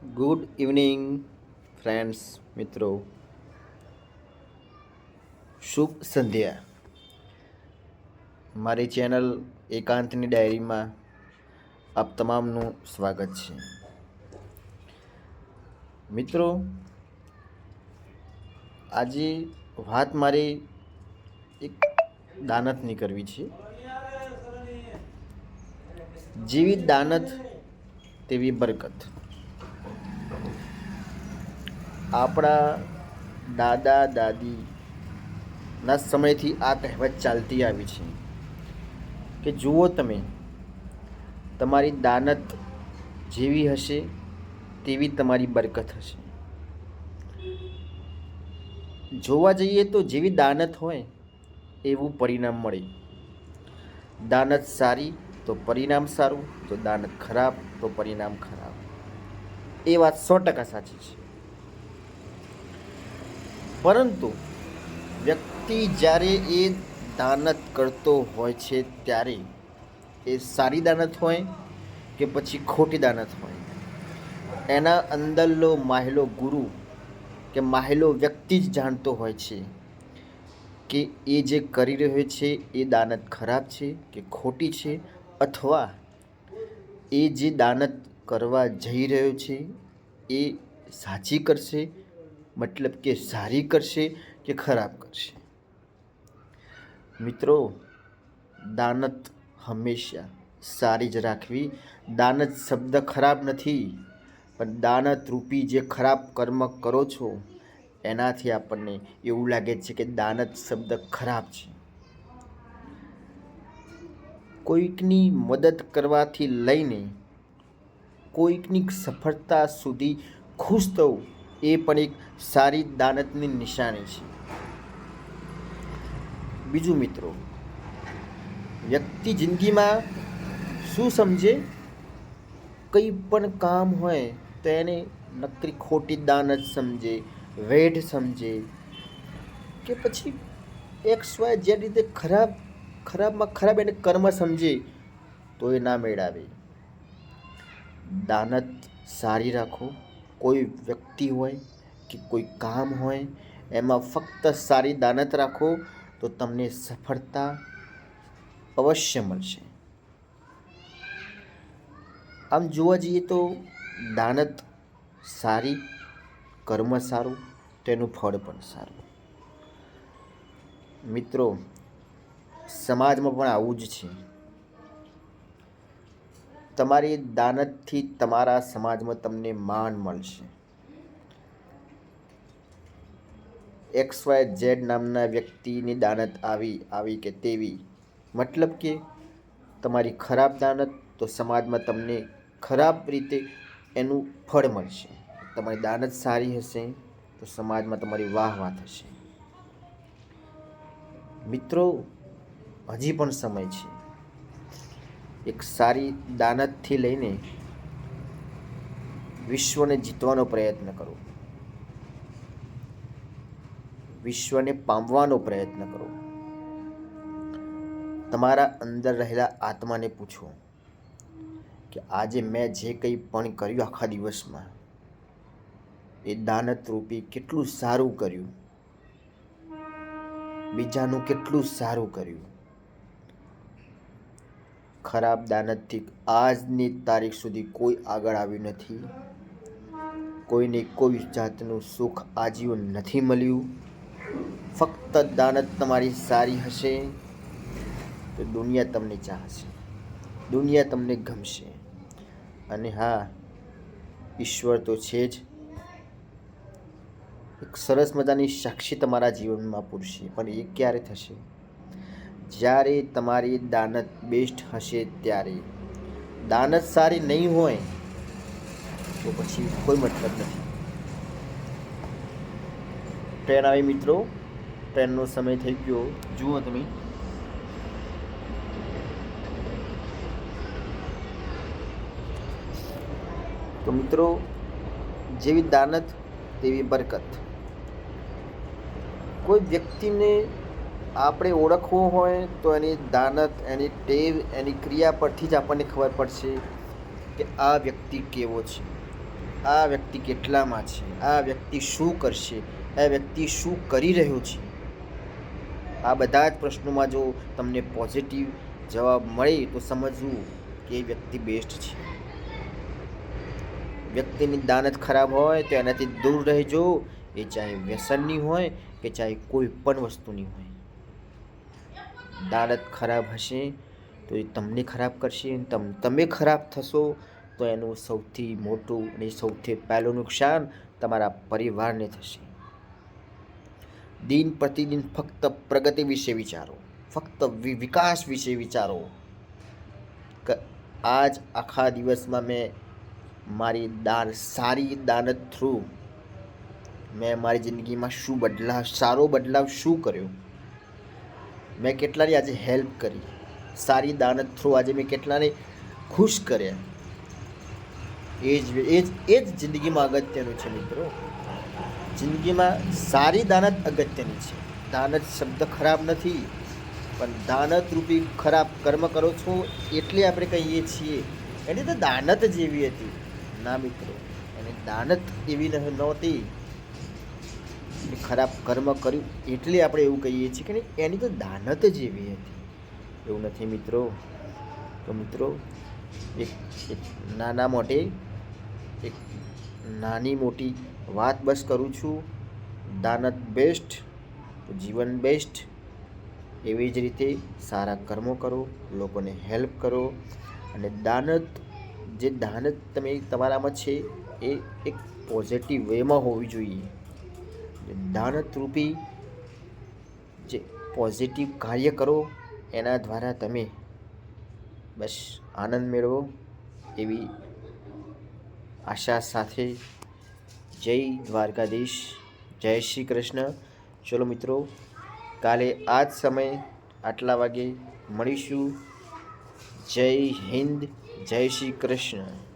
Good evening friends મિત્રો. શુભ સંધ્યા. મારી channel એકાંતની ડાયરીમાં આપ તમામનું સ્વાગત છે. મિત્રો, આજે વાત મારે એક દાનતની કરવી છે. જેવી દાનત તેવી બરકત. આપણા દાદા દાદીના સમયથી આ કહેવત ચાલતી આવી છે કે જુઓ તમે, તમારી દાનત જેવી હશે તેવી તમારી બરકત હશે. જોવા જઈએ તો જેવી દાનત હોય એવું પરિણામ મળે. દાનત સારી તો પરિણામ સારું, તો દાનત ખરાબ તો પરિણામ ખરાબ. એ વાત 100% સાચી છે. પરંતુ વ્યક્તિ જ્યારે એ દાનત કરતો હોય છે ત્યારે એ સારી દાનત હોય કે પછી ખોટી દાનત હોય, એના અંદરનો માહેલો ગુરુ કે માહેલો વ્યક્તિ જ જાણતો હોય છે કે એ જે કરી રહ્યો છે એ દાનત ખરાબ છે કે ખોટી છે, અથવા એ જે દાનત કરવા જઈ રહ્યો છે એ સાચી કરશે, મતલબ કે સારી કરશે કે ખરાબ કરશે. મિત્રો, દાનત હંમેશા સારી જ રાખવી. દાનત શબ્દ ખરાબ નથી, પણ દાનત રૂપી જે ખરાબ કર્મ કરો છો એનાથી આપણને એવું લાગે છે કે દાનત શબ્દ ખરાબ છે. કોઈકની મદદ કરવાથી લઈને કોઈકની સફળતા સુધી ખુશ થવું એ પણ એક સારી દાનતની નિશાની છે. બીજું મિત્રો, વ્યક્તિ જિંદગીમાં શું સમજે, કંઈ પણ કામ હોય તો એને નકરી ખોટી દાનત સમજે, વેઢ સમજે કે પછી XY જે રીતે ખરાબમાં ખરાબ એને કર્મ સમજે તો એ ના મેળાવે. દાનત સારી રાખો. કોઈ વ્યક્તિ હોય કે કોઈ કામ હોય એમાં ફક્ત સારી દાનત રાખો તો તમને સફળતા અવશ્ય મળશે. આમ જોવા જઈએ તો દાનત સારી, કર્મ સારું, તેનું ફળ પણ સારું. મિત્રો, સમાજમાં પણ આવું જ છે. તમારી દાનતથી તમારા સમાજમાં તમને માન મળશે. XYZ નામના વ્યક્તિની દાનત આવી કે તેવી, મતલબ કે તમારી ખરાબ દાનત તો સમાજમાં તમને ખરાબ રીતે એનું ફળ મળશે. તમારી દાનત સારી હશે તો સમાજમાં તમારી વાહ થશે. મિત્રો, હજી પણ સમય છે. એક સારી દાનતથી લઈને વિશ્વને જીતવાનો પ્રયત્ન કરો, વિશ્વને પામવાનો પ્રયત્ન કરો. તમારા અંદર રહેલા આત્માને પૂછો કે આજે મેં જે કંઈ પણ કર્યું આખા દિવસમાં એ દાનત રૂપી કેટલું સારું કર્યું, બીજાનું કેટલું સારું કર્યું. ખરાબ દાનતથી આજની તારીખ સુધી કોઈ આગળ આવ્યું નથી. કોઈને કોઈ જાતનું સુખ આજીવન નથી મળ્યું. ફક્ત દાનત તમારી સારી હશે તો દુનિયા તમને ચાહશે, દુનિયા તમને ગમશે. અને હા, ઈશ્વર તો છે જ. એક સરસ મજાની સાક્ષી તમારા જીવનમાં પૂરશે, પણ એ ક્યારે થશે? જ્યારે તમારી દાનત બેસ્ટ હશે ત્યારે. દાનત સારી નહીં હોય તો પછી કોઈ મતલબ નથી. ટ્રેન આવી મિત્રો, ટ્રેનનો સમય થઈ ગયો. જુઓ તમે, તો મિત્રો, જેવી દાનત તેવી બરકત. કોઈ વ્યક્તિને આપણે ઓળખવો હોય તો એની દાનત, એની ટેવ, એની ક્રિયા પરથી જ આપણને ખબર પડશે કે આ વ્યક્તિ કેવો છે. આ વ્યક્તિ કેટલામાં છે, આ વ્યક્તિ શું કરશે, આ વ્યક્તિ શું કરી રહ્યો છે. આ બધા જ પ્રશ્નોમાં જો તમને પોઝિટિવ જવાબ મળે તો સમજવું કે એ વ્યક્તિ બેસ્ટ છે. વ્યક્તિની દાનત ખરાબ હોય તો એનાથી દૂર રહેજો, એ ચાહે વ્યસનની હોય કે ચાહે કોઈ પણ વસ્તુની હોય. દાનત ખરાબ હશે તો એ તમને ખરાબ કરશે, તમે ખરાબ થશો તો એનું સૌથી મોટું અને સૌથી પહેલું નુકસાન તમારા પરિવારને થશે. દિન પ્રતિદિન ફક્ત પ્રગતિ વિશે વિચારો, ફક્ત વિકાસ વિશે વિચારો. આજ આખા દિવસમાં મેં મારી સારી દાનત થ્રુ મેં મારી જિંદગીમાં શું સારો બદલાવ શું કર્યો, મેં કેટલાની આજે હેલ્પ કરી, સારી દાનત થ્રુ આજે મેં કેટલાને ખુશ કર્યા. એ જ જિંદગીમાં અગત્યનું છે મિત્રો. જિંદગીમાં સારી દાનત અગત્યની છે. દાનત શબ્દ ખરાબ નથી, પણ દાનત રૂપી ખરાબ કર્મ કરો છો એટલે આપણે કહીએ છીએ એની તો દાનત જેવી હતી. ના મિત્રો, એની દાનત એવી નહોતી. ખરાબ કર્મ કર્યું એટલે આપણે એવું કહીએ છીએ કે એની તો દાનત જેવી હતી. એવું નથી મિત્રો. તો મિત્રો એક નાના મોટે એક નાની મોટી વાત બસ કરું છું. દાનત બેસ્ટ તો જીવન બેસ્ટ. એવી જ રીતે સારા કર્મો કરો, લોકોને હેલ્પ કરો, અને જે દાનત તમારામાં છે એ એક પોઝિટિવ વેમાં હોવી જોઈએ. દાનત રૂપી જે પોઝિટિવ કાર્ય કરો એના દ્વારા તમે બસ આનંદ મેળવો એવી આશા સાથે જય દ્વારકાધીશ, જય શ્રી કૃષ્ણ. ચલો મિત્રો, કાલે આ જ સમયે આટલા વાગે મળીશું. જય હિન્દ, જય શ્રી કૃષ્ણ.